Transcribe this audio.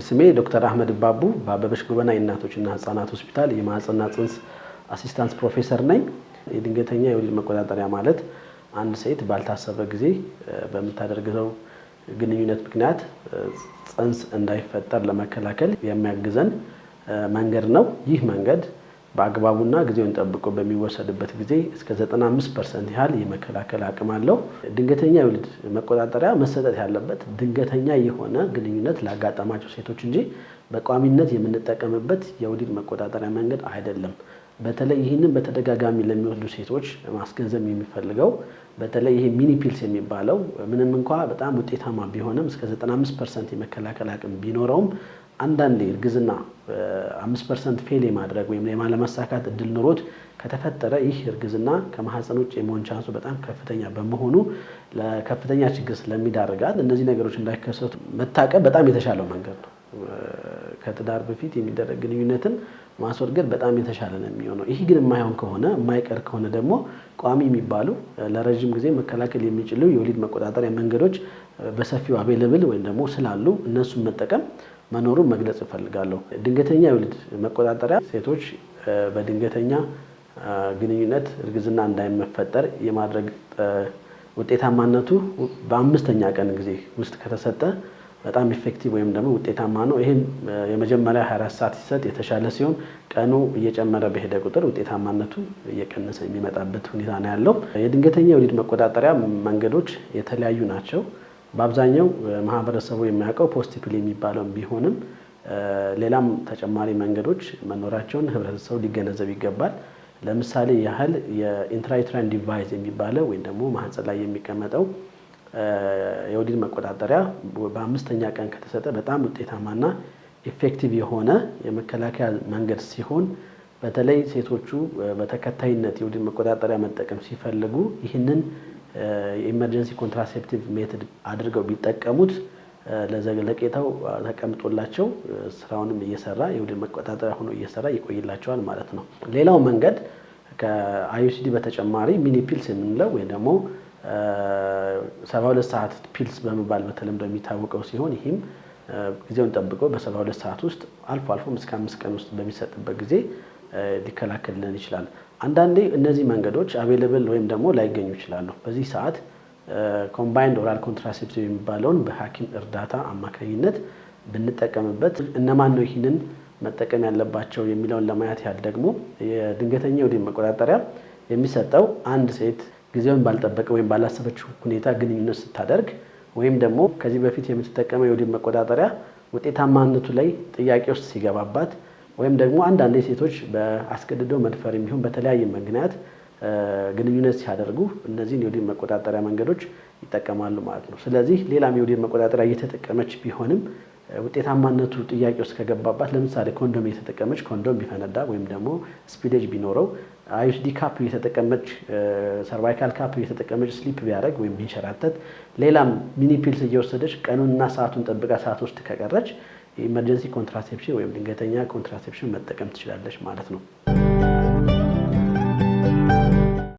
ስሜ ዶክተር አህመድ ባቡ በአበበች ጎበና የእናቶችና ህፃናት ሆስፒታል የማህፀንና ጽንስ አሲስታንት ፕሮፌሰር ነኝ። የድንገተኛ የወሊድ መቆጣጠሪያ ማለት አንድ ሴት ባልታሰበ ጊዜ በምታደርገው ግንኙነት ምክንያት ጽንስ እንዳይፈጠር ለመከላከል የሚያግዘን መንገድ ነው። ይህ መንገድ በአግባቡና ጊዜውን ጠብቆ በሚወሰድበት ጊዜ እስከ 95% ያህል የመከላከል አቅም አለው። ድንገተኛ የወሊድ መቆጣጠሪያ መሰጠት ያለበት ድንገተኛ የሆነ ግንኙነት ላጋጠማቸው ሴቶች እንጂ በቋሚነት የምንጠቀምበት የወሊድ መቆጣጠሪያ መንገድ አይደለም። በተለይ ይህንን በተደጋጋሚ ለሚወስዱ ሴቶች ማስገንዘብ የሚፈልገው በተለይ ይሄ ሚኒ ፒልስ የሚባለው ምንም እንኳን በጣም ውጤታማ ቢሆንም እስከ 95% የመከላከል አቅም ቢኖረውም አንዳንዴ እርግዝና 5% ፌል የማድረግ ወይም የማለመሳካት እድል ኖሮት ከተፈጠረ ይህ እርግዝና ከማህፀን ውጭ የመሆን ቻንሱ በጣም ከፍተኛ በመሆኑ ለከፍተኛ ችግር ስለሚዳርጋት እነዚህ ነገሮች እንዳይከሰቱ መታቀብ በጣም የተሻለው መንገድ ነው። ከትዳር በፊት የሚደረግ ግንኙነትን ማስወገድ በጣም የተሻለ ነው የሚሆነው። ይህ ግን የማይሆን ከሆነ የማይቀር ከሆነ ደግሞ ቋሚ የሚባሉ ለረጅም ጊዜ መከላከል የሚችሉ የወሊድ መቆጣጠሪያ መንገዶች በሰፊው አቬለብል ወይም ደግሞ ስላሉ እነሱን መጠቀም መኖሩን መግለጽ እፈልጋለሁ። ድንገተኛ የወሊድ መቆጣጠሪያ ሴቶች በድንገተኛ ግንኙነት እርግዝና እንዳይፈጠር የማድረግ ውጤታማነቱ በ5ኛ ቀን ጊዜ ውስጥ ከተሰጠ በጣም ኢፌክቲቭ ወይም ደግሞ ውጤታማ ነው። ይሄን የመጀመሪያ 24 ሰዓት ሲሰጥ የተሻለ ሲሆን ቀኑ እየጨመረ በሄደ ቁጥር ውጤታማነቱ እየቀነሰ የሚመጣበት ሁኔታ ነው ያለው። የድንገተኛ የወሊድ መቆጣጠሪያ መንገዶች የተለያዩ ናቸው። በአብዛኛው ማህበረሰቡ የሚያውቀው ፖስት ፒል የሚባለው ቢሆንም ሌላም ተጨማሪ መንገዶች መኖራቸውን ህብረተሰቡ ሊገነዘብ ይገባል። ለምሳሌ ያህል የኢንትራዩትራይን ዲቫይስ የሚባለው ወይም ደግሞ ማህፀን ላይ የሚቀመጠው የወሊድ መቆጣጠሪያ በ5ኛ ቀን ከተሰጠ በጣም ውጤታማና ኢፌክቲቭ የሆነ የመከላከያ መንገድ ሲሆን በተለይ ሴቶቹ በተከታይነት የወሊድ መቆጣጠሪያ መጠቀም ሲፈልጉ ይህንን የኢመርጀንሲ ኮንትራሴፕቲቭ ሜቶድ አድርገው ቢጠቀሙት ለዘለቄታው ተቀምጦላቸው ስራውንም እየሰራ የወሊድ መቆጣጠሪያ ሆኖ እየሰራ ይቆይላቸዋል ማለት ነው። ሌላው መንገድ ከአይዩሲዲ በተጨማሪ ሚኒ ፒልስ የምንለው ወይ ደግሞ 72 ሰዓት ፒልስ በመባል በተለምዶ የሚታወቀው ሲሆን ይህም ጊዜውን ጠብቆ በ72 ሰዓት ውስጥ አልፎ እስከ 5 ቀን ውስጥ በሚሰጥበት ጊዜ ሊከላከልልን ይችላል። አንዳንዴ እነዚህ መንገዶች አቬለብል ወይም ደግሞ ላይገኙ ይችላሉ። በዚህ ሰዓት ኮምባይንድ ኦራል ኮንትራሴፕቲቭ የሚባለውን በሐኪም እርዳታ አማካኝነት ብንጠቀምበት እነማን ነው ይህንን መጠቀም ያለባቸው የሚለውን ለማየት ያህል ደግሞ የድንገተኛ የወሊድ መቆጣጠሪያ የሚሰጠው አንድ ሴት ጊዜውን ባልጠበቀ ወይም ባላሰበችው ሁኔታ ግንኙነት ስታደርግ ወይም ደግሞ ከዚህ በፊት የምትጠቀመው የወሊድ መቆጣጠሪያ ውጤታማነቱ ላይ ጥያቄ ውስጥ ሲገባባት ወይም ደግሞ አንዳንድ ሴቶች በአስገድዶ መድፈር የሚሆን በተለያየ ምክንያት ግንኙነት ሲያደርጉ እነዚህን የወሊድ መቆጣጠሪያ መንገዶች ይጠቀማሉ ማለት ነው። ስለዚህ ሌላም የወሊድ መቆጣጠሪያ እየተጠቀመች ቢሆንም ውጤታማነቱ ጥያቄ ውስጥ ከገባባት ለምሳሌ ኮንዶም እየተጠቀመች ኮንዶም ቢፈነዳ ወይም ደግሞ ስፒሌጅ ቢኖረው አይዩሲዲ ካፕ እየተጠቀመች ሰርቫይካል ካፕ እየተጠቀመች ስሊፕ ቢያደርግ ወይም ቢንሸራተት ሌላም ሚኒ ፒልስ እየወሰደች ቀኑንና ሰዓቱን ጠብቃ ሰዓት ውስጥ ከቀረች ኢመርጀንሲ ኮንትራሴፕሽን ወይም ድንገተኛ ኮንትራሴፕሽን መጠቀም ትችላለች ማለት ነው።